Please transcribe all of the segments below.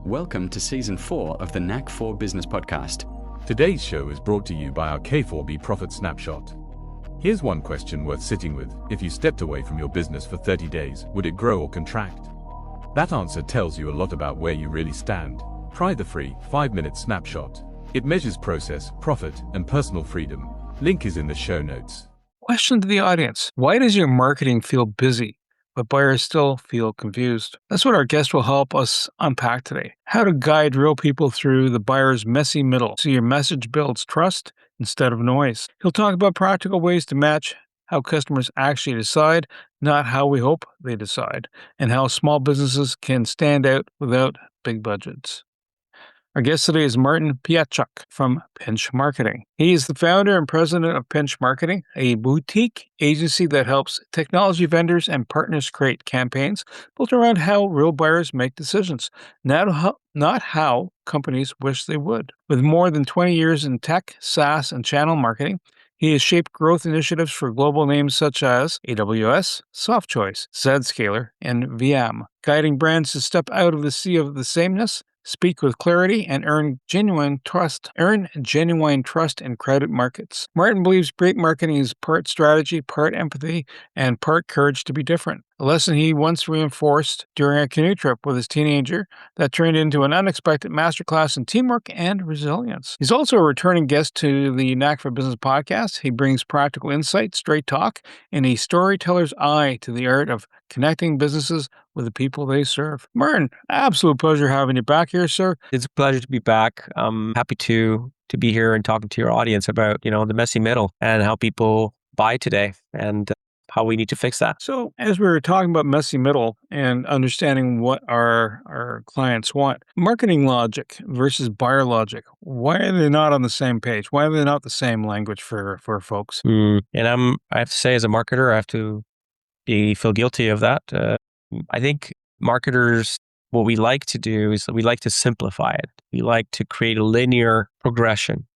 Welcome to Season 4 of the Knack for Business podcast. Today's show is brought to you by our K4B Profit Snapshot. Here's one question worth sitting with. If you stepped away from your business for 30 days, would it grow or contract? That answer tells you a lot about where you really stand. Try the free 5-minute snapshot. It measures process, profit, and personal freedom. Link is in the show notes. Question to the audience. Why does your marketing feel busy, but buyers still feel confused? That's what our guest will help us unpack today. How to guide real people through the buyer's messy middle so your message builds trust instead of noise. He'll talk about practical ways to match how customers actually decide, not how we hope they decide, and how small businesses can stand out without big budgets. Our guest today is Martin Pietrzak from Pinch Marketing. He is the founder and president of Pinch Marketing, a boutique agency that helps technology vendors and partners create campaigns built around how real buyers make decisions, not how companies wish they would. With more than 20 years in tech, SaaS, and channel marketing, he has shaped growth initiatives for global names such as AWS, SoftChoice, Zscaler, and VM, guiding brands to step out of the sea of the sameness, speak with clarity, and earn genuine trust in crowded markets. Martin believes great marketing is part strategy, part empathy, and part courage to be different. A lesson he once reinforced during a canoe trip with his teenager that turned into an unexpected masterclass in teamwork and resilience. He's also a returning guest to the Knack for Business podcast. He brings practical insight, straight talk, and a storyteller's eye to the art of connecting businesses with the people they serve. Martin, absolute pleasure having you back here, sir. It's a pleasure to be back. I'm happy to be here and talking to your audience about, the messy middle and how people buy today and how we need to fix that. So as we were talking about messy middle and understanding what our clients want, marketing logic versus buyer logic, why are they not on the same page? Why are they not the same language for folks? And I have to say, as a marketer, I have to feel guilty of that. I think marketers, what we like to do is we like to simplify it. We like to create a linear progression,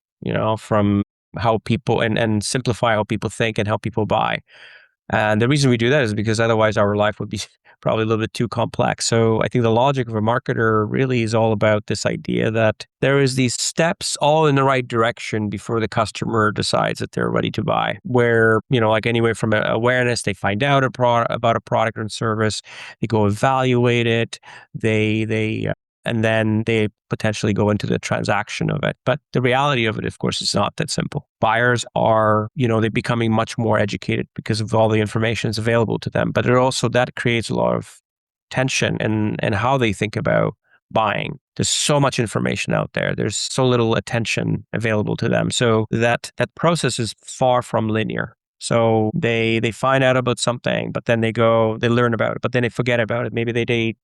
from how people and simplify how people think and how people buy. And the reason we do that is because otherwise our life would be probably a little bit too complex. So I think the logic of a marketer really is all about this idea that there is these steps all in the right direction before the customer decides that they're ready to buy. Where, like anywhere from awareness, they find out about a product or service, they go evaluate it, and then they potentially go into the transaction of it. But the reality of it, of course, is not that simple. Buyers are, they're becoming much more educated because of all the information that's available to them. But that creates a lot of tension in how they think about buying. There's so much information out there. There's so little attention available to them. So that process is far from linear. So they find out about something, but then they learn about it, but then they forget about it. Maybe they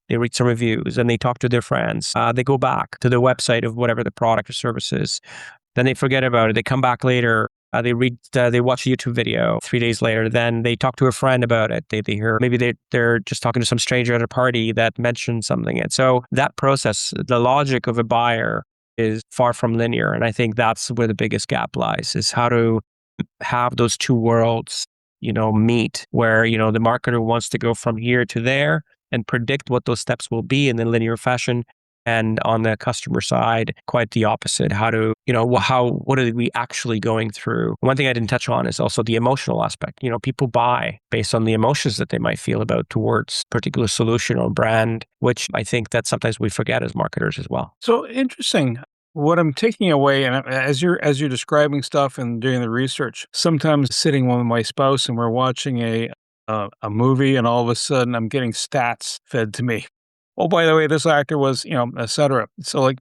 read some reviews and they talk to their friends. They go back to the website of whatever the product or service is. Then they forget about it. They come back later. They watch a YouTube video 3 days later. Then they talk to a friend about it. They hear, maybe they're just talking to some stranger at a party that mentioned something. And so that process, the logic of a buyer is far from linear. And I think that's where the biggest gap lies, is how to have those two worlds, meet, where, the marketer wants to go from here to there and predict what those steps will be in the linear fashion. And on the customer side, quite the opposite. What are we actually going through? One thing I didn't touch on is also the emotional aspect. People buy based on the emotions that they might feel about towards a particular solution or brand, which I think that sometimes we forget as marketers as well. So interesting. What I'm taking away, and as you're describing stuff and doing the research, sometimes sitting with my spouse and we're watching a movie, and all of a sudden I'm getting stats fed to me. Oh, by the way, this actor was, et cetera. So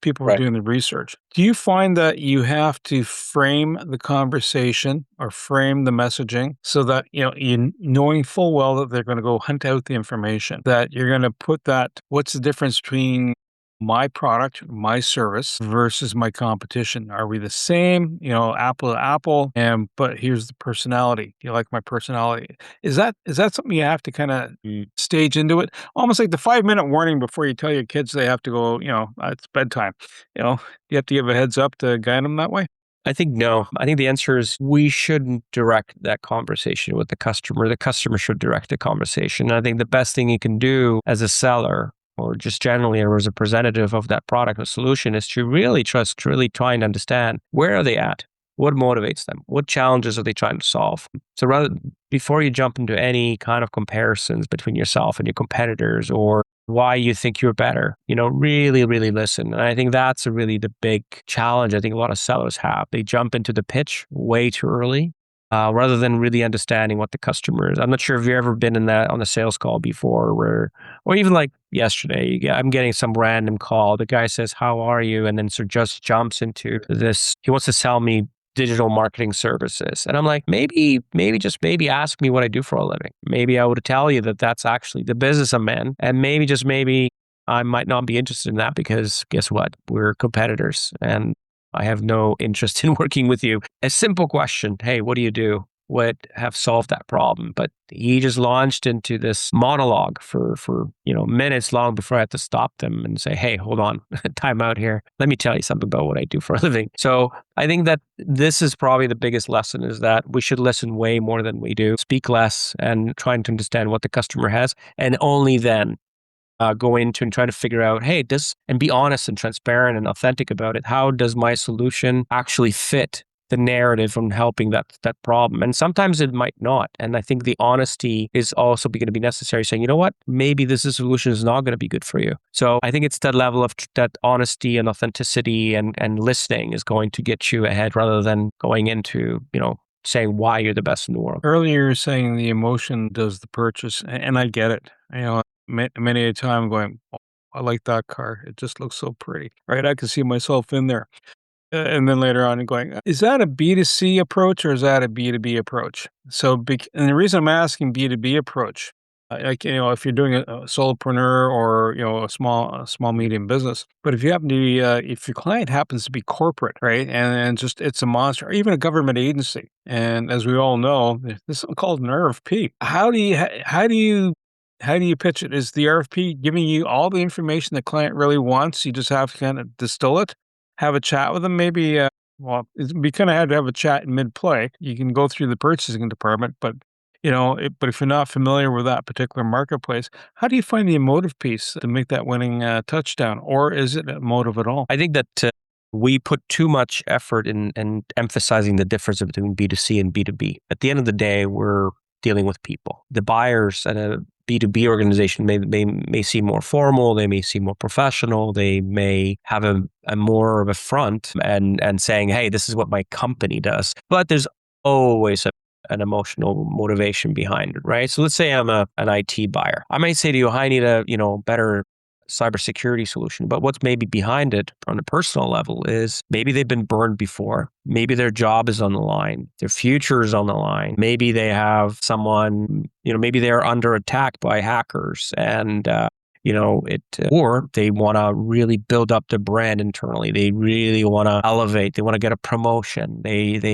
people were doing the research. Do you find that you have to frame the conversation or frame the messaging so that, you knowing full well that they're going to go hunt out the information, that you're going to put that, what's the difference between my product, my service versus my competition? Are we the same, apple to apple? But here's the personality. Do you like my personality? Is that something you have to kind of stage into it? Almost like the 5-minute warning before you tell your kids they have to go, it's bedtime. You have to give a heads up to guide them that way? I think no. I think the answer is we shouldn't direct that conversation with the customer. The customer should direct the conversation. And I think the best thing you can do as a seller or just generally a representative of that product or solution is to really try and understand where are they at? What motivates them? What challenges are they trying to solve? So before you jump into any kind of comparisons between yourself and your competitors or why you think you're better, really, really listen. And I think that's really the big challenge I think a lot of sellers have. They jump into the pitch way too early. Rather than really understanding what the customer is. I'm not sure if you've ever been in that on a sales call before or even like yesterday, I'm getting some random call. The guy says, "How are you?" And then just jumps into this. He wants to sell me digital marketing services. And I'm like, maybe ask me what I do for a living. Maybe I would tell you that that's actually the business I'm in. And maybe I might not be interested in that because guess what? We're competitors and I have no interest in working with you. A simple question. Hey, what do you do? Would have solved that problem. But he just launched into this monologue for minutes long before I had to stop them and say, hey, hold on, time out here. Let me tell you something about what I do for a living. So I think that this is probably the biggest lesson is that we should listen way more than we do, speak less and trying to understand what the customer has. And only then go into and try to figure out, hey, and be honest and transparent and authentic about it. How does my solution actually fit the narrative on helping that problem? And sometimes it might not. And I think the honesty is also going to be necessary, saying, you know what, maybe this solution is not going to be good for you. So I think it's that level of that honesty and authenticity and listening is going to get you ahead rather than going into, saying why you're the best in the world. Earlier, you were saying the emotion does the purchase, and I get it. Many a time going, oh, I like that car. It just looks so pretty, right? I can see myself in there. And then later on going, is that a B2C approach or is that a B2B approach? And the reason I'm asking B2B approach, if you're doing a solopreneur or, a small, medium business, but if you happen to be, if your client happens to be corporate, right? And just, it's a monster, or even a government agency. And as we all know, there's something called an RFP. How do you pitch it? Is the RFP giving you all the information the client really wants? You just have to kind of distill it, have a chat with them. Maybe, it'd be kind of hard to have a chat in mid-play. You can go through the purchasing department, but but if you're not familiar with that particular marketplace, how do you find the emotive piece to make that winning touchdown? Or is it emotive at all? I think that we put too much effort in emphasizing the difference between B2C and B2B. At the end of the day, we're dealing with people. The buyers at a B2B organization may seem more formal, they may seem more professional, they may have a more of a front and saying, hey, this is what my company does. But there's always an emotional motivation behind it, right? So let's say I'm an IT buyer. I might say to you, I need a better cybersecurity solution. But what's maybe behind it on a personal level is maybe they've been burned before. Maybe their job is on the line. Their future is on the line. Maybe they have someone, maybe they're under attack by hackers and, or they want to really build up their brand internally. They really want to elevate. They want to get a promotion.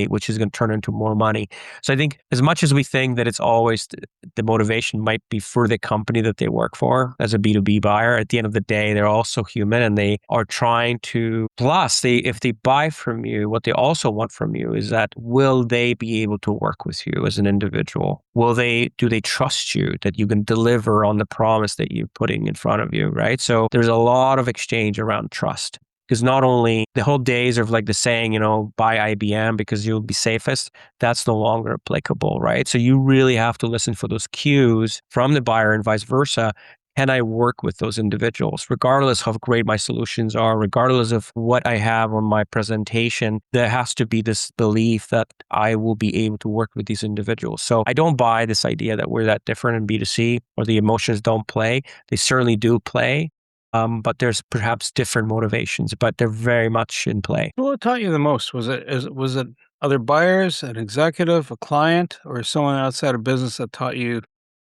Which is going to turn into more money. So I think as much as we think that it's always the motivation might be for the company that they work for as a B2B buyer, at the end of the day, they're also human and they are trying to, plus if they buy from you, what they also want from you is that will they be able to work with you as an individual? Do they trust you that you can deliver on the promise that you're putting in front of you, right? So there's a lot of exchange around trust. Because not only the whole days of like the saying, buy IBM because you'll be safest, that's no longer applicable, right? So you really have to listen for those cues from the buyer and vice versa. Can I work with those individuals, regardless of how great my solutions are, regardless of what I have on my presentation? There has to be this belief that I will be able to work with these individuals. So I don't buy this idea that we're that different in B2C or the emotions don't play. They certainly do play. But there's perhaps different motivations, but they're very much in play. What taught you the most? Was it other buyers, an executive, a client, or someone outside of business that taught you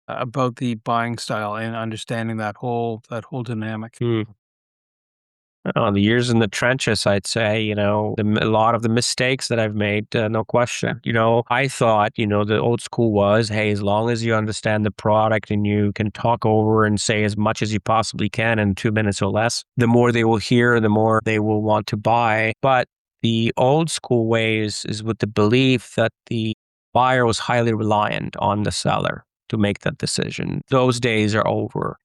about the buying style and understanding that whole dynamic? The years in the trenches, I'd say, a lot of the mistakes that I've made, no question. I thought, the old school was, hey, as long as you understand the product and you can talk over and say as much as you possibly can in 2 minutes or less, the more they will hear, the more they will want to buy. But the old school way is with the belief that the buyer was highly reliant on the seller to make that decision. Those days are over.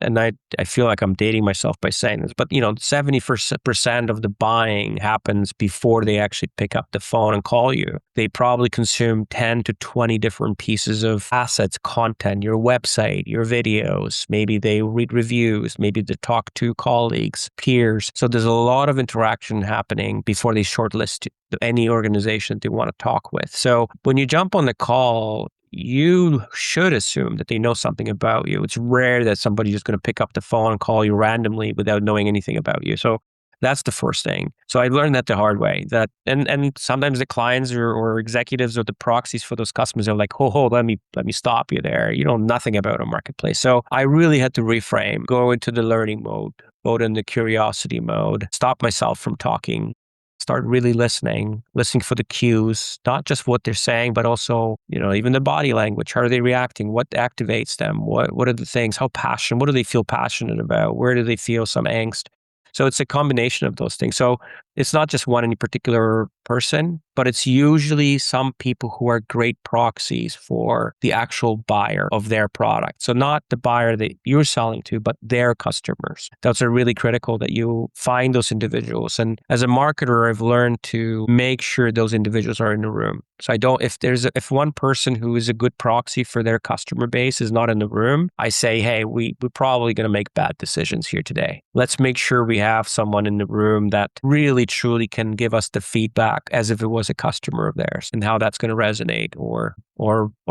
and I feel like I'm dating myself by saying this, but 70% of the buying happens before they actually pick up the phone and call you. They probably consume 10 to 20 different pieces of assets, content, your website, your videos. Maybe they read reviews, maybe they talk to colleagues, peers. So there's a lot of interaction happening before they shortlist any organization they want to talk with. So when you jump on the call, you should assume that they know something about you. It's rare that somebody's just going to pick up the phone and call you randomly without knowing anything about you. So that's the first thing. So I learned that the hard way. That and sometimes the clients or executives or the proxies for those customers are like, oh, let me stop you there. You know nothing about a marketplace. So I really had to reframe, go into the learning mode, go into the curiosity mode, stop myself from talking. Start really listening for the cues, not just what they're saying, but also, even the body language. How are they reacting? What activates them? What are the things? How passionate? What do they feel passionate about? Where do they feel some angst? So it's a combination of those things. So it's not just one any particular person, but it's usually some people who are great proxies for the actual buyer of their product. So not the buyer that you're selling to, but their customers. That's really critical that you find those individuals. And as a marketer, I've learned to make sure those individuals are in the room. So if one person who is a good proxy for their customer base is not in the room, I say, hey, we're probably going to make bad decisions here today. Let's make sure we have someone in the room that really truly can give us the feedback as if it was a customer of theirs and how that's going to resonate or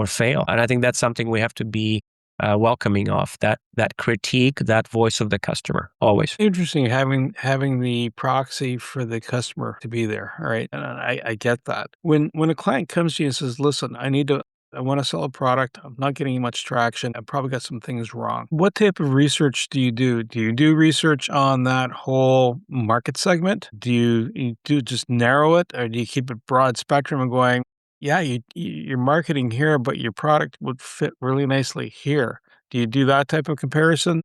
fail. And I think that's something we have to be welcoming of, that critique, that voice of the customer, always. Interesting having the proxy for the customer to be there. All right. And I get that. When a client comes to you and says, listen, I want to sell a product. I'm not getting much traction. I've probably got some things wrong. What type of research do you do? Do you do research on that whole market segment? Do you just narrow it, or do you keep it broad spectrum and going, yeah, you're marketing here, but your product would fit really nicely here? Do you do that type of comparison?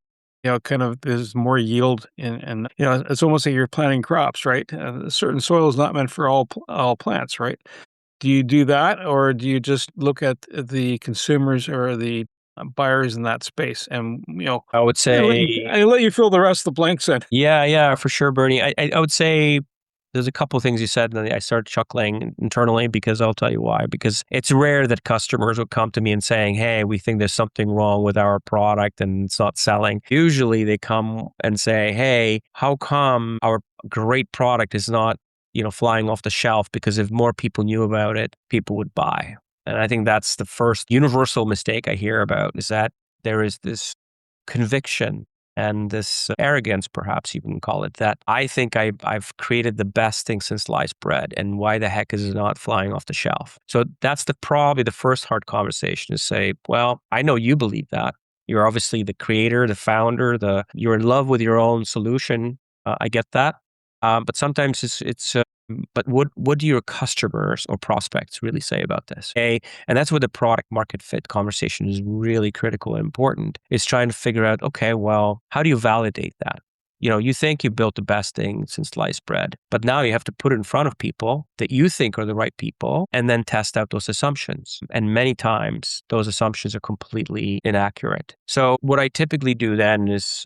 Kind of there's more yield and it's almost like you're planting crops, right? A certain soil is not meant for all plants, right? Do you do that, or do you just look at the consumers or the buyers in that space? And I would say I let you fill the rest of the blanks in. Yeah, for sure, Bernie. I would say there's a couple of things you said, and then I started chuckling internally because I'll tell you why. Because it's rare that customers will come to me and saying, hey, we think there's something wrong with our product and it's not selling. Usually they come and say, hey, how come our great product is not flying off the shelf? Because if more people knew about it, people would buy. And I think that's the first universal mistake I hear about, is that there is this conviction and this arrogance, perhaps you can call it, that I think I've created the best thing since sliced bread, and why the heck is it not flying off the shelf? So that's probably the first hard conversation, to say, well, I know you believe that. You're obviously the creator, the founder, you're in love with your own solution. I get that. But sometimes it's but what do your customers or prospects really say about this? Okay? And that's where the product market fit conversation is really critical and important, is trying to figure out, okay, well, how do you validate that? You think you built the best thing since sliced bread, but now you have to put it in front of people that you think are the right people and then test out those assumptions. And many times those assumptions are completely inaccurate. So what I typically do then is,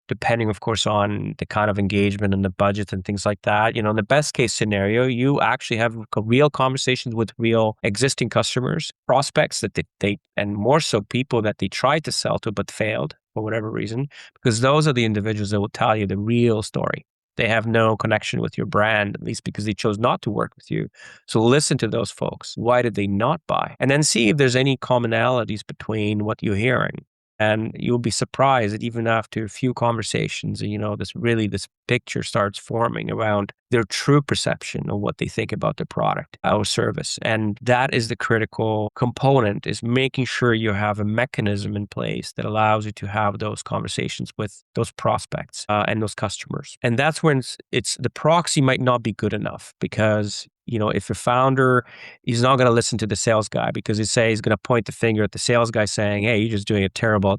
depending, of course, on the kind of engagement and the budget and things like that, in the best case scenario, you actually have real conversations with real existing customers, prospects that they and more so people that they tried to sell to but failed for whatever reason, because those are the individuals that will tell you the real story. They have no connection with your brand, at least because they chose not to work with you. So listen to those folks. Why did they not buy? And then see if there's any commonalities between what you're hearing. And you'll be surprised that even after a few conversations, this picture starts forming around their true perception of what they think about the product or service. And that is the critical component, is making sure you have a mechanism in place that allows you to have those conversations with those prospects and those customers. And that's when it's the proxy might not be good enough, because if a founder is not going to listen to the sales guy, because he's going to point the finger at the sales guy saying, hey, you're just doing a terrible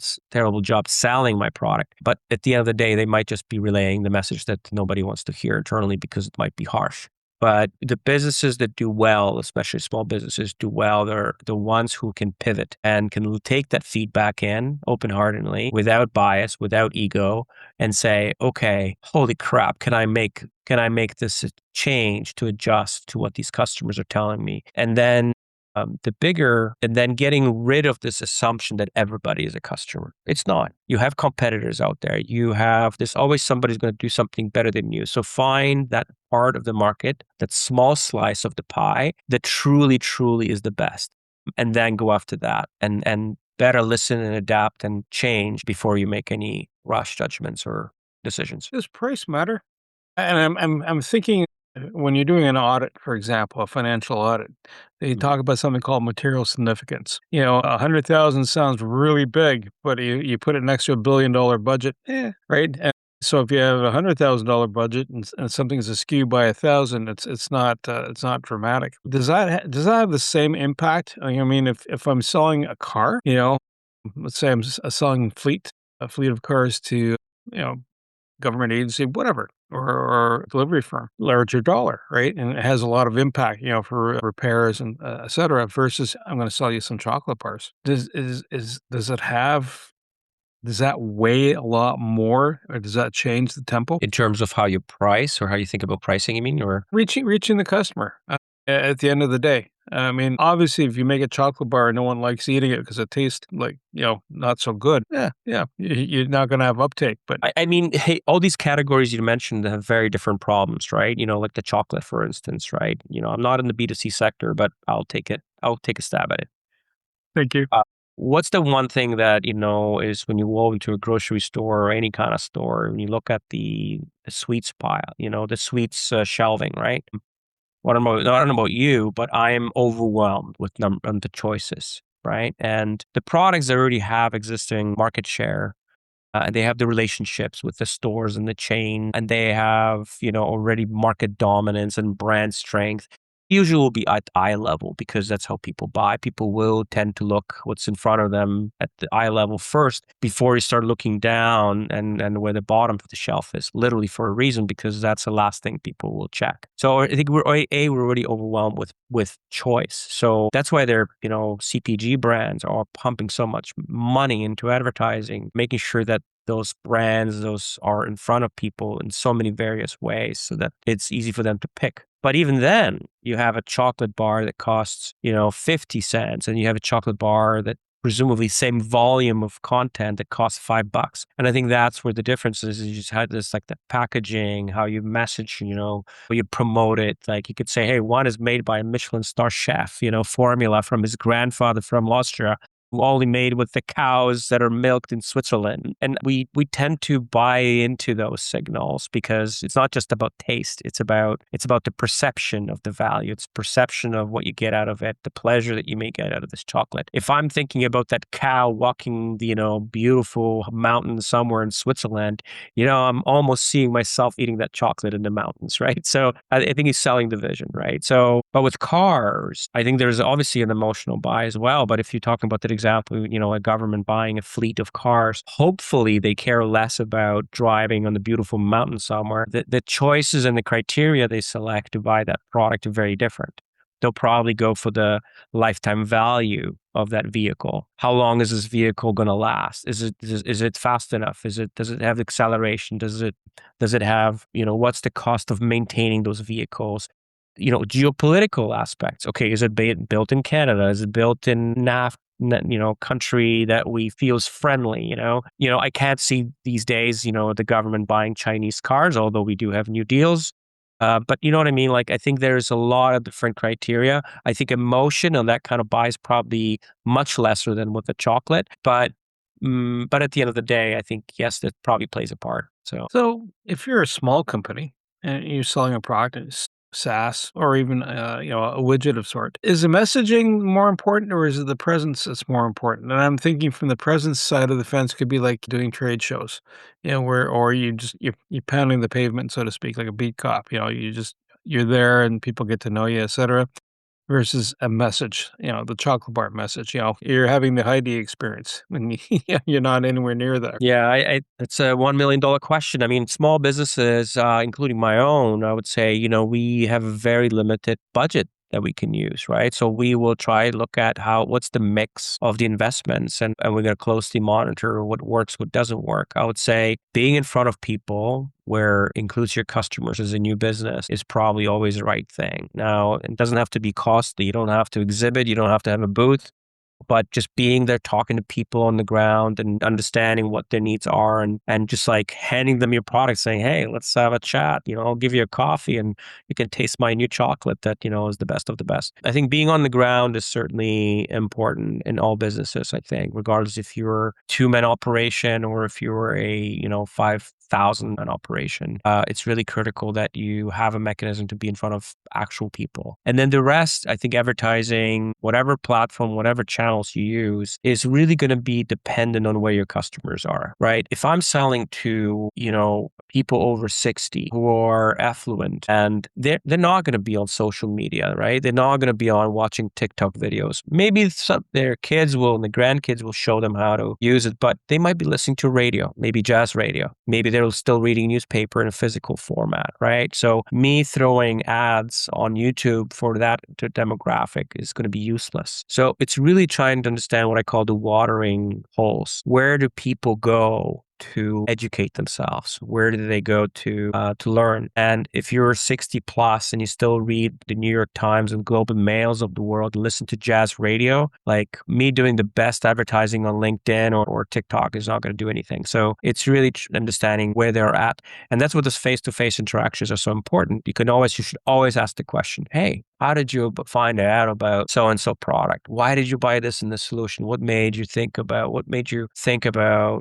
job selling my product. But at the end of the day, they might just be relaying the message that nobody wants to hear internally because it might be harsh. But the businesses that do well, especially small businesses do well, they're the ones who can pivot and can take that feedback in open-heartedly, without bias, without ego, and say, okay, holy crap, can I make this a change to adjust to what these customers are telling me? And then and then getting rid of this assumption that everybody is a customer. It's not. You have competitors out there. There's always somebody's going to do something better than you. So find that part of the market, that small slice of the pie that truly, truly is the best. And then go after that and better listen and adapt and change before you make any rush judgments or decisions. Does price matter? And I'm thinking when you're doing an audit, for example, a financial audit, they talk about something called material significance. 100,000 sounds really big, but you put it next to $1 billion budget, right? And so if you have $100,000 budget and something's askew by 1,000, it's not dramatic. Does that have the same impact? I mean, if I'm selling a car, let's say I'm selling a fleet of cars to government agency, whatever, or delivery firm, larger dollar, right? And it has a lot of impact, for repairs and et cetera, versus I'm going to sell you some chocolate bars. Does that weigh a lot more, or does that change the tempo? In terms of how you price or how you think about pricing, you mean, or? Reaching the customer at the end of the day. I mean, obviously, if you make a chocolate bar and no one likes eating it because it tastes like, not so good, you're not going to have uptake. But I mean, hey, all these categories you mentioned have very different problems, right? Like the chocolate, for instance, right? I'm not in the B2C sector, but I'll take it. I'll take a stab at it. thank you. What's the one thing that, is when you go into a grocery store or any kind of store, and you look at the sweets pile, the sweets shelving, right? I don't know about you, but I am overwhelmed with the choices, right? And the products that already have existing market share, and they have the relationships with the stores and the chain, and they have, already market dominance and brand strength. Usually will be at eye level because that's how people buy. People will tend to look what's in front of them at the eye level first before you start looking down and where the bottom of the shelf is, literally for a reason, because that's the last thing people will check. So I think we're already overwhelmed with choice. So that's why they're, CPG brands are pumping so much money into advertising, making sure that those are in front of people in so many various ways so that it's easy for them to pick. But even then, you have a chocolate bar that costs, 50 cents, and you have a chocolate bar that presumably same volume of content that costs $5. And I think that's where the difference is you just had this, like the packaging, how you message, how you promote it. Like you could say, hey, one is made by a Michelin star chef, formula from his grandfather from Austria, only made with the cows that are milked in Switzerland. And we tend to buy into those signals because it's not just about taste. It's about the perception of the value. It's perception of what you get out of it, the pleasure that you may get out of this chocolate. If I'm thinking about that cow walking the, beautiful mountain somewhere in Switzerland, I'm almost seeing myself eating that chocolate in the mountains, right? So I think he's selling the vision, right? So, but with cars, I think there's obviously an emotional buy as well. But if you're talking about that example, a government buying a fleet of cars, hopefully they care less about driving on the beautiful mountain somewhere. The choices and the criteria they select to buy that product are very different. They'll probably go for the lifetime value of that vehicle. How long is this vehicle going to last? Is it fast enough? Does it have acceleration? Does it have, what's the cost of maintaining those vehicles? Geopolitical aspects. Okay, is it built in Canada? Is it built in NAFTA? Country that we feel is friendly, I can't see these days, the government buying Chinese cars, although we do have new deals. But you know what I mean? Like, I think there's a lot of different criteria. I think emotion on that kind of buy is probably much lesser than with the chocolate. But at the end of the day, I think, yes, that probably plays a part. So if you're a small company and you're selling a product, SaaS, or even a widget of sort, is the messaging more important, or is it the presence that's more important? And I'm thinking from the presence side of the fence could be like doing trade shows, or you're pounding the pavement, so to speak, like a beat cop. You're there and people get to know you, etc. versus a message, the chocolate bar message, you're having the Heidi experience when you're not anywhere near that. Yeah, it's a $1 million question. I mean, small businesses, including my own, I would say, we have a very limited budget that we can use, right? So we will try to look at what's the mix of the investments, and we're going to closely monitor what works, what doesn't work. I would say being in front of people where includes your customers as a new business is probably always the right thing. Now, it doesn't have to be costly. You don't have to exhibit. You don't have to have a booth. But just being there, talking to people on the ground and understanding what their needs are, and just like handing them your product, saying, hey, let's have a chat. I'll give you a coffee and you can taste my new chocolate that, is the best of the best. I think being on the ground is certainly important in all businesses, I think, regardless if you're a 2-man operation or if you're a, 5,000-man operation. It's really critical that you have a mechanism to be in front of actual people. And then the rest, I think advertising, whatever platform, whatever channels you use is really going to be dependent on where your customers are, right? If I'm selling to, people over 60 who are affluent and they're not going to be on social media, right? They're not going to be on watching TikTok videos. Maybe their kids will and the grandkids will show them how to use it, but they might be listening to radio, maybe jazz radio. Maybe they're still reading newspaper in a physical format, right? So me throwing ads on YouTube for that demographic is going to be useless. So it's really trying to understand what I call the watering holes. Where do people go to educate themselves? Where do they go to learn? And if you're 60 plus and you still read the New York Times and Globe and Mails of the world, listen to jazz radio, like me doing the best advertising on LinkedIn or TikTok is not going to do anything. So it's really understanding where they're at. And that's what those face-to-face interactions are so important. You should always ask the question, hey, how did you find out about so-and-so product? Why did you buy this in this solution? What made you think about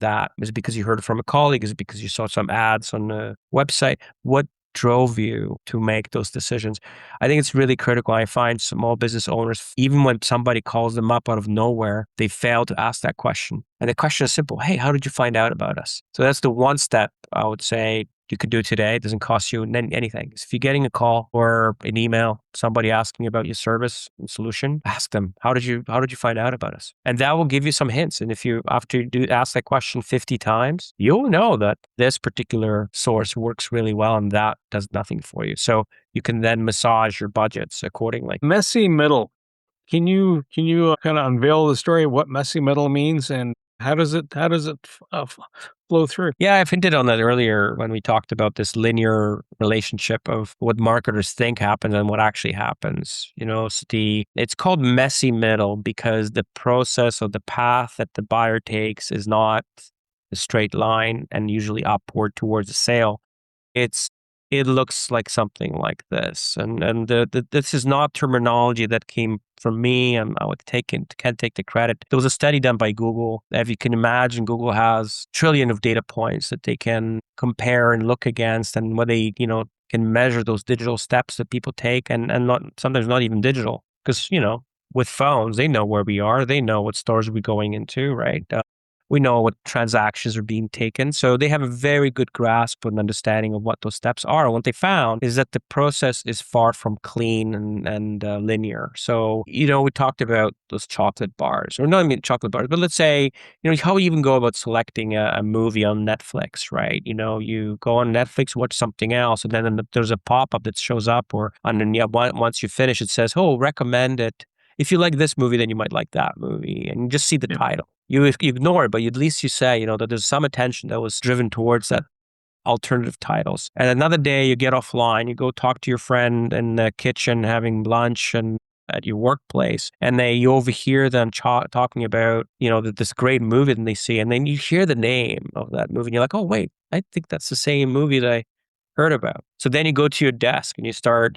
that? Is it because you heard it from a colleague? Is it because you saw some ads on the website? What drove you to make those decisions? I think it's really critical. I find small business owners, even when somebody calls them up out of nowhere, they fail to ask that question. And the question is simple. Hey, how did you find out about us? So that's the one step I would say you could do today. It doesn't cost you anything. If you're getting a call or an email, somebody asking about your service and solution, ask them, how did you find out about us? And that will give you some hints. And if after you ask that question 50 times, you'll know that this particular source works really well and that does nothing for you. So you can then massage your budgets accordingly. Messy middle. Can you kind of unveil the story of what messy middle means and how does it flow through? Yeah, I've hinted on that earlier when we talked about this linear relationship of what marketers think happens and what actually happens. It's called messy middle because the process or the path that the buyer takes is not a straight line and usually upward towards a sale. It looks like something like this, and this is not terminology that came from me, and I can't take the credit. There was a study done by Google. If you can imagine, Google has trillion of data points that they can compare and look against, and where they can measure those digital steps that people take, and sometimes not even digital, because with phones they know where we are, they know what stores we're going into, right? We know what transactions are being taken. So they have a very good grasp and understanding of what those steps are. And what they found is that the process is far from clean and linear. So, we talked about those chocolate bars, or not even chocolate bars, but let's say, how you even go about selecting a movie on Netflix, right? You go on Netflix, watch something else, and then there's a pop-up that shows up, or once you finish, it says, oh, recommend it. If you like this movie, then you might like that movie. And you just see the title. You ignore it, but at least you say, that there's some attention that was driven towards that alternative titles. And another day you get offline, you go talk to your friend in the kitchen having lunch and at your workplace, and you overhear them talking about, this great movie that they see. And then you hear the name of that movie and you're like, oh, wait, I think that's the same movie that I heard about. So then you go to your desk and you start,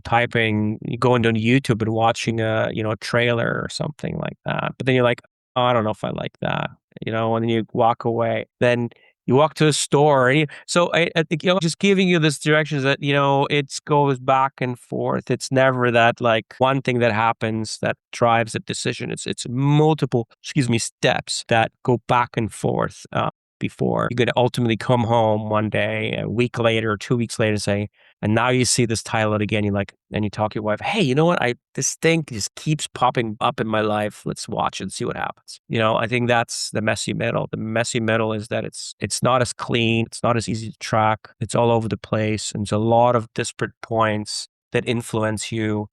typing, you go into YouTube and watching a trailer or something like that. But then you're like, oh, I don't know if I like that, and then you walk away. Then you walk to a store. So I think, just giving you this direction is that, it goes back and forth. It's never that like one thing that happens that drives a decision. It's multiple, steps that go back and forth. before. You could ultimately come home one day, a week later, or 2 weeks later, and say, and now you see this title again. You're like, and you talk to your wife, hey, you know what? This thing just keeps popping up in my life. Let's watch it and see what happens. I think that's the messy middle. The messy middle is that it's not as clean. It's not as easy to track. It's all over the place. And there's a lot of disparate points that influence you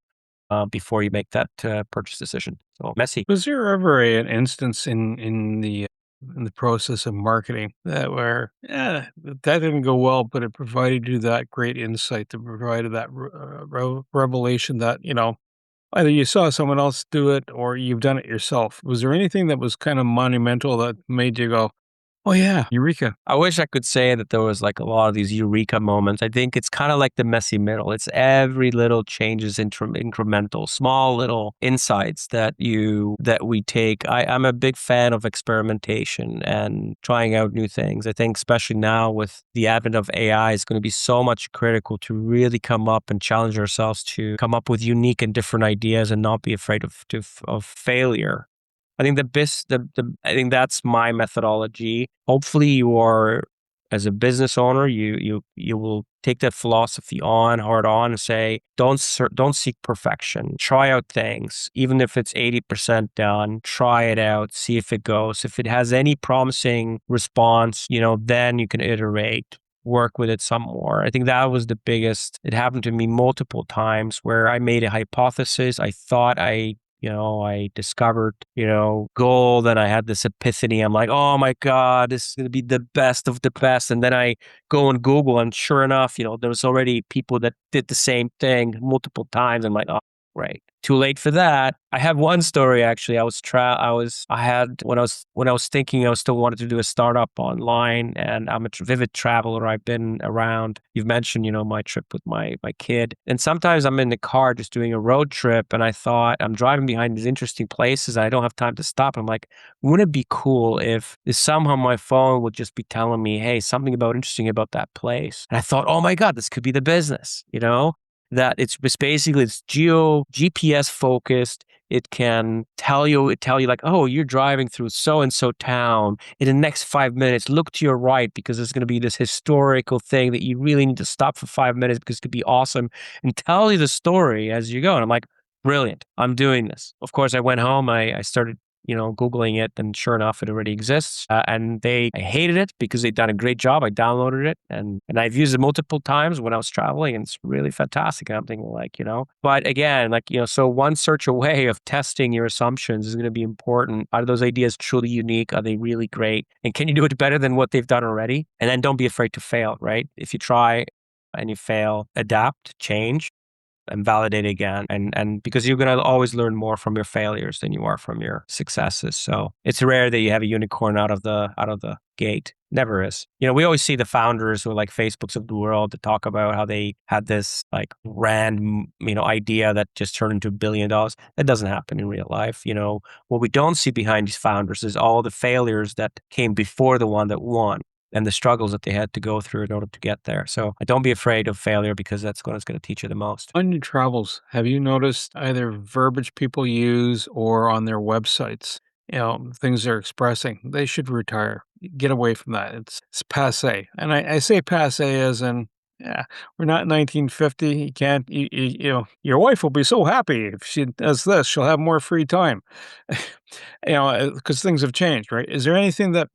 before you make that purchase decision. So messy. Was there ever an instance in the process of marketing where that didn't go well, but it provided you that great insight, that provided that revelation that either you saw someone else do it or you've done it yourself? Was there anything that was kind of monumental that made you go, "Oh yeah, eureka"? I wish I could say that there was like a lot of these eureka moments. I think it's kind of like the messy middle. It's every little change is incremental, small little insights that we take. I'm a big fan of experimentation and trying out new things. I think especially now with the advent of AI, it's going to be so much critical to really come up and challenge ourselves to come up with unique and different ideas and not be afraid of failure. I think I think that's my methodology. Hopefully you are, as a business owner, you will take that philosophy hard on and say, don't seek perfection. Try out things. Even if it's 80% done, try it out, see if it goes. If it has any promising response, then you can iterate, work with it some more. I think that was the biggest. It happened to me multiple times where I made a hypothesis. I thought I discovered, gold, and I had this epiphany. I'm like, oh my God, this is going to be the best of the best. And then I go on Google, and sure enough, there was already people that did the same thing multiple times. I'm like, oh, right. Too late for that. I have one story actually. When I was thinking I still wanted to do a startup online, and I'm a vivid traveler. I've been around. You've mentioned, my trip with my kid. And sometimes I'm in the car just doing a road trip, and I thought I'm driving behind these interesting places and I don't have time to stop. I'm like, wouldn't it be cool if somehow my phone would just be telling me, hey, something interesting about that place. And I thought, oh my God, this could be the business, that it's basically GPS focused. It can tell you like, oh, you're driving through so-and-so town. In the next 5 minutes, look to your right because there's going to be this historical thing that you really need to stop for 5 minutes because it could be awesome, and tell you the story as you go. And I'm like, brilliant. I'm doing this. Of course, I went home. I started Googling it, and sure enough, it already exists. And I hated it because they'd done a great job. I downloaded it and I've used it multiple times when I was traveling, and it's really fantastic. And I'm thinking but again, so one search away of testing your assumptions is going to be important. Are those ideas truly unique? Are they really great? And can you do it better than what they've done already? And then don't be afraid to fail, right? If you try and you fail, adapt, change, and validate again. And because you're going to always learn more from your failures than you are from your successes. So it's rare that you have a unicorn out of the gate. Never is. We always see the founders who are like Facebooks of the world to talk about how they had this like random, idea that just turned into $1 billion. That doesn't happen in real life. What we don't see behind these founders is all the failures that came before the one that won, and the struggles that they had to go through in order to get there. So don't be afraid of failure, because that's what's going to teach you the most. On your travels, have you noticed either verbiage people use or on their websites, things they're expressing? They should retire. Get away from that. It's passe. And I say passe as in, yeah, we're not in 1950. You can't, your wife will be so happy if she does this. She'll have more free time, because things have changed, right? Is there anything that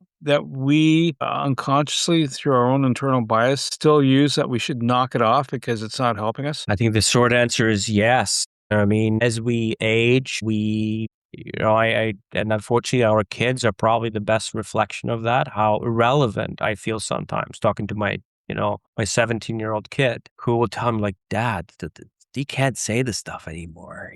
we unconsciously, through our own internal bias, still use that we should knock it off because it's not helping us? I think the short answer is yes. I mean, as we age, and unfortunately, our kids are probably the best reflection of that, how irrelevant I feel sometimes talking to my 17-year-old kid, who will tell me like, Dad, you can't say this stuff anymore,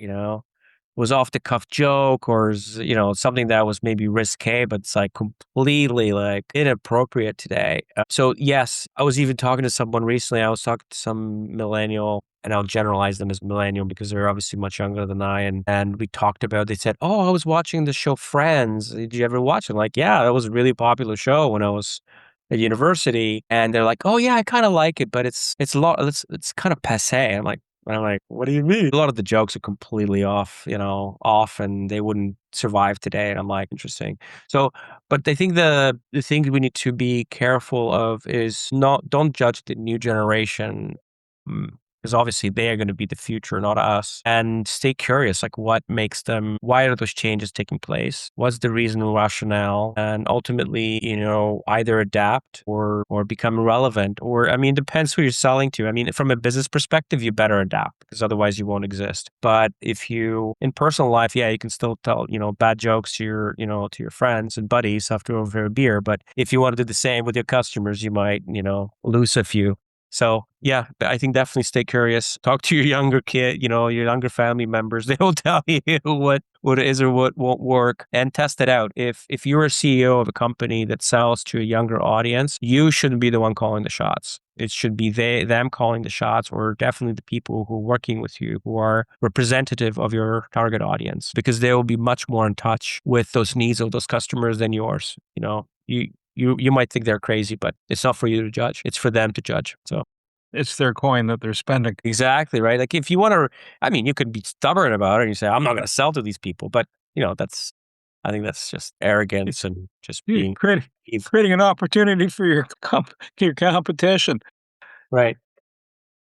was off the cuff joke or, something that was maybe risque, but it's like completely like inappropriate today. So yes, I was even talking to someone recently. I was talking to some millennial, and I'll generalize them as millennial because they're obviously much younger than I. And we talked about, they said, oh, I was watching the show Friends. Did you ever watch it? I'm like, yeah, that was a really popular show when I was at university. And they're like, oh yeah, I kind of like it, but it's kind of passe. I'm like, And I'm like, what do you mean? A lot of the jokes are completely off, and they wouldn't survive today. And I'm like, interesting. So, but I think the thing we need to be careful of is don't judge the new generation. Because obviously they are going to be the future, not us. And stay curious, like what makes them, why are those changes taking place? What's the reason and rationale? And ultimately, either adapt or become relevant. Or, I mean, it depends who you're selling to. I mean, from a business perspective, you better adapt because otherwise you won't exist. But if you, in personal life, yeah, you can still tell, bad jokes to your friends and buddies after over a beer. But if you want to do the same with your customers, you might, lose a few. So yeah, I think definitely stay curious. Talk to your younger kid, your younger family members. They will tell you what is or what won't work, and test it out. If you're a CEO of a company that sells to a younger audience, you shouldn't be the one calling the shots. It should be them calling the shots, or definitely the people who are working with you, who are representative of your target audience, because they will be much more in touch with those needs of those customers than yours. You might think they're crazy, but it's not for you to judge. It's for them to judge. So It's their coin that they're spending. exactly, right? Like if you want to, I mean, you could be stubborn about it and you say, I'm not going to sell to these people. But, I think that's just arrogance and just You're being creating an opportunity for your competition. right.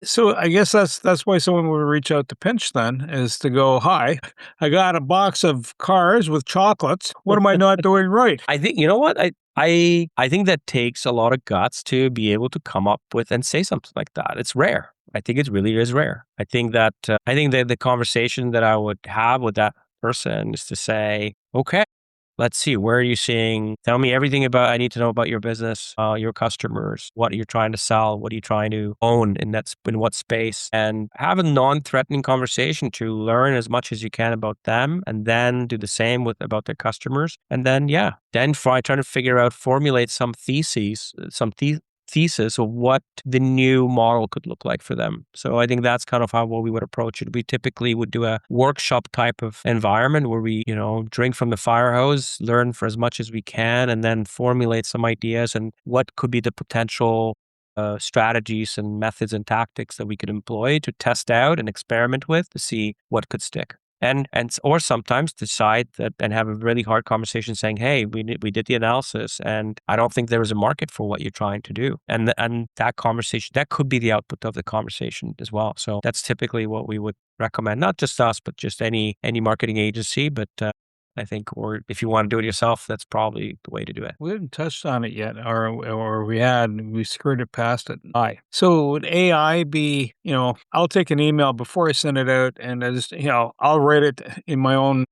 So I guess that's why someone would reach out to Pinch then, is to go, "Hi, I got a box of cars with chocolates. What am I not doing right?" I think, you know what? I think that takes a lot of guts to be able to come up with and say something like that. It's rare. I think it really is rare. I think that the conversation that I would have with that person is to say, okay, let's see, where are you seeing? Tell me everything I need to know about your business, your customers, what you're trying to sell, what are you trying to own in what space, and have a non-threatening conversation to learn as much as you can about them, and then do the same about their customers. And then, trying to figure out, formulate some thesis of what the new model could look like for them. So I think that's kind of what we would approach it. We typically would do a workshop type of environment where we, drink from the fire hose, learn for as much as we can, and then formulate some ideas and what could be the potential strategies and methods and tactics that we could employ to test out and experiment with to see what could stick. Or sometimes decide that and have a really hard conversation saying, hey, we did the analysis and I don't think there is a market for what you're trying to do. And that conversation, that could be the output of the conversation as well. So that's typically what we would recommend, not just us, but just any marketing agency. But I think, or if you want to do it yourself, that's probably the way to do it. We haven't touched on it yet, or we skirted past it. So would AI be, I'll take an email before I send it out, and I just, I'll write it in my own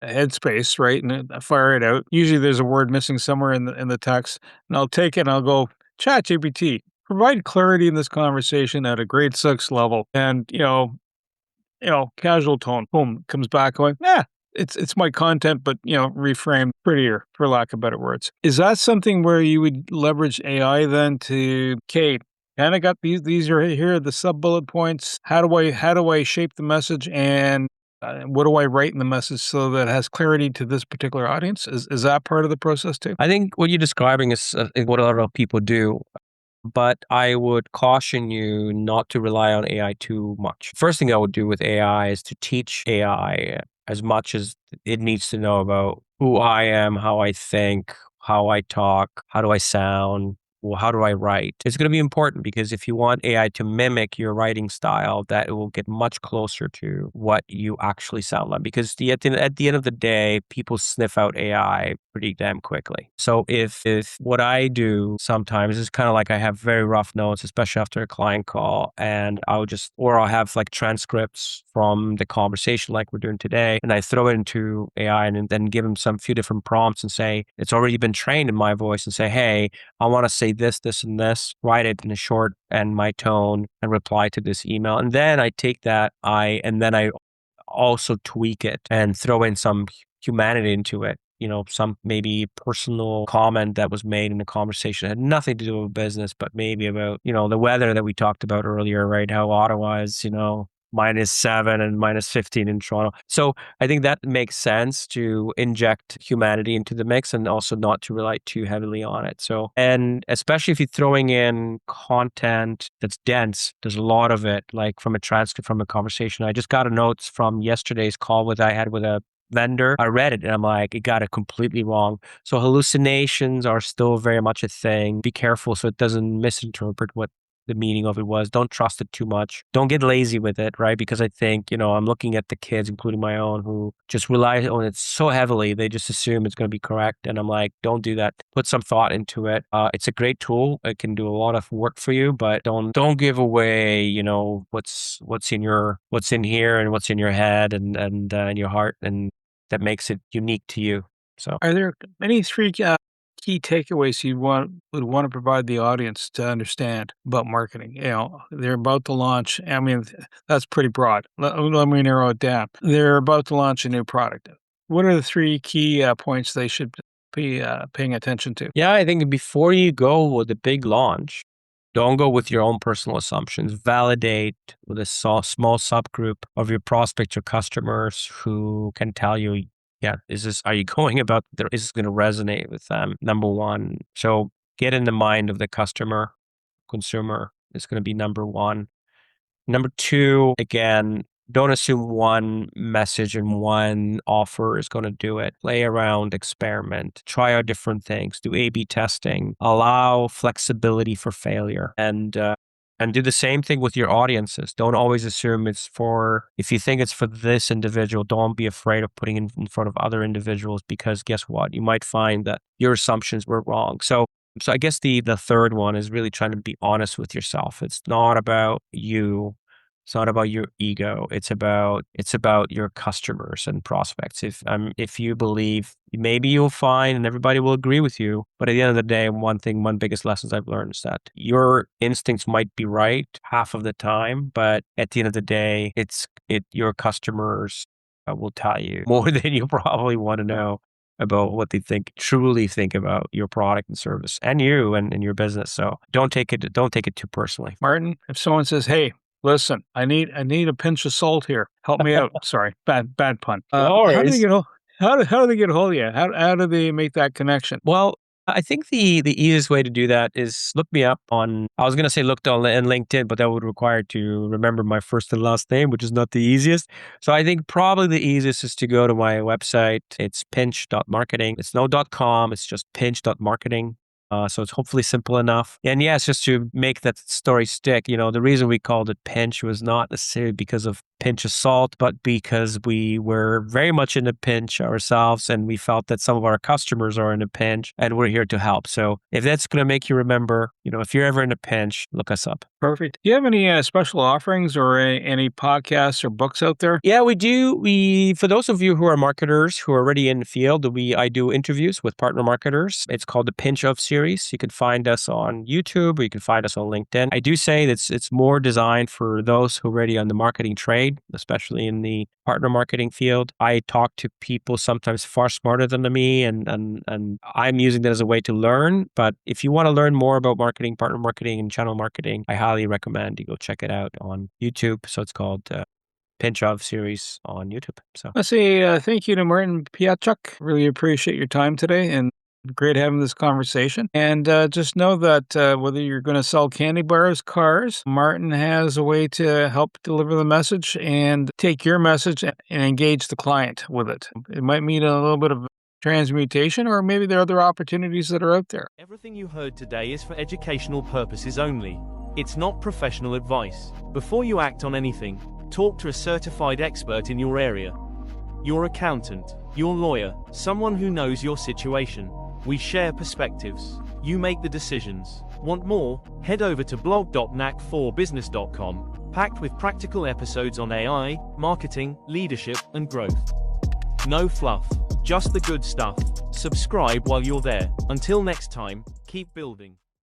headspace, right, and I fire it out. Usually, there's a word missing somewhere in the text, and I'll take it and I'll go, ChatGPT, provide clarity in this conversation at a grade 6 level, and casual tone. Boom, comes back going, it's my content, but reframed prettier, for lack of better words. Is that something where you would leverage AI then to, Kate, kind of got these are here are the sub bullet points. How do I shape the message, and what do I write in the message so that it has clarity to this particular audience? Is that part of the process too? I think what you're describing is what a lot of people do. But I would caution you not to rely on AI too much. First thing I would do with AI is to teach AI as much as it needs to know about who I am, how I think, how I talk, how do I sound, well, how do I write? It's going to be important because if you want AI to mimic your writing style, that it will get much closer to what you actually sound like. Because at the end of the day, people sniff out AI pretty damn quickly. So if what I do sometimes is kind of like I have very rough notes, especially after a client call, and I'll have like transcripts from the conversation like we're doing today, and I throw it into AI and then give them some few different prompts and say, it's already been trained in my voice, and say, hey, I want to say this, this, and this, write it in a short and my tone and reply to this email. And then I take that, I also tweak it and throw in some humanity into it. Some maybe personal comment that was made in the conversation had nothing to do with business, but maybe about, the weather that we talked about earlier, right? How Ottawa is, -7 and -15 in Toronto. So I think that makes sense to inject humanity into the mix and also not to rely too heavily on it. So, and especially if you're throwing in content that's dense, there's a lot of it, like from a transcript from a conversation. I just got a notes from yesterday's call I had with a vendor. I read it and I'm like, it got it completely wrong. So hallucinations are still very much a thing. Be careful so it doesn't misinterpret what the meaning of it was. Don't trust it too much. Don't get lazy with it, right? Because I think, I'm looking at the kids, including my own, who just rely on it so heavily. They just assume it's going to be correct. And I'm like, don't do that. Put some thought into it. It's a great tool. It can do a lot of work for you, but don't give away, what's in here and what's in your head and in your heart, and that makes it unique to you. So, Are there any three key takeaways you would want to provide the audience to understand about marketing? They're about to launch. I mean, that's pretty broad. Let me narrow it down. They're about to launch a new product. What are the three key points they should be paying attention to? Yeah, I think before you go with a big launch, don't go with your own personal assumptions. Validate with a small subgroup of your prospects or customers who can tell you, yeah, is this going to resonate with them? Number one. So get in the mind of the consumer is going to be number one. Number two, again, don't assume one message and one offer is going to do it. Play around, experiment, try out different things, do A/B testing, allow flexibility for failure, and do the same thing with your audiences. Don't always assume if you think it's for this individual, don't be afraid of putting it in front of other individuals, because guess what? You might find that your assumptions were wrong. So I guess the third one is really trying to be honest with yourself. It's not about you. It's not about your ego. It's about your customers and prospects. If you believe, maybe you'll find and everybody will agree with you. But at the end of the day, one biggest lessons I've learned is that your instincts might be right half of the time, but at the end of the day, your customers will tell you more than you probably want to know about what they truly think about your product and service and you and your business. So don't take it too personally. Martin, if someone says, "Hey, listen, I need a pinch of salt here. Help me out." Sorry, bad pun. No How do worries. they get how do they get a hold of you? How do they make that connection? Well, I think the easiest way to do that is look me up on, I was going to say looked on LinkedIn, but that would require to remember my first and last name, which is not the easiest. So I think probably the easiest is to go to my website. It's pinch.marketing. It's no .com. It's just pinch.marketing. So it's hopefully simple enough. And yes, just to make that story stick, the reason we called it pinch was not necessarily because of pinch of salt, but because we were very much in a pinch ourselves and we felt that some of our customers are in a pinch and we're here to help. So if that's going to make you remember, if you're ever in a pinch, look us up. Perfect. Do you have any special offerings or any podcasts or books out there? Yeah, we do. For those of you who are marketers who are already in the field, I do interviews with partner marketers. It's called the Pinch of series. You can find us on YouTube or you can find us on LinkedIn. I do say that it's more designed for those who are already on the marketing trade, especially in the partner marketing field. I talk to people sometimes far smarter than me, and I'm using that as a way to learn. But if you want to learn more about marketing, partner marketing, and channel marketing, I highly recommend you go check it out on YouTube. So it's called Pinch of series on YouTube. So Let's say thank you to Martin Pietrzak. Really appreciate your time today and great having this conversation. And just know that whether you're going to sell candy bars, cars, Martin has a way to help deliver the message and take your message and engage the client with it. It might mean a little bit of transmutation, or maybe there are other opportunities that are out there. Everything you heard today is for educational purposes only. It's not professional advice. Before you act on anything, talk to a certified expert in your area. Your accountant, your lawyer, someone who knows your situation. We share perspectives. You make the decisions. Want more? Head over to blog.knack4business.com, packed with practical episodes on AI, marketing, leadership, and growth. No fluff, just the good stuff. Subscribe while you're there. Until next time, keep building.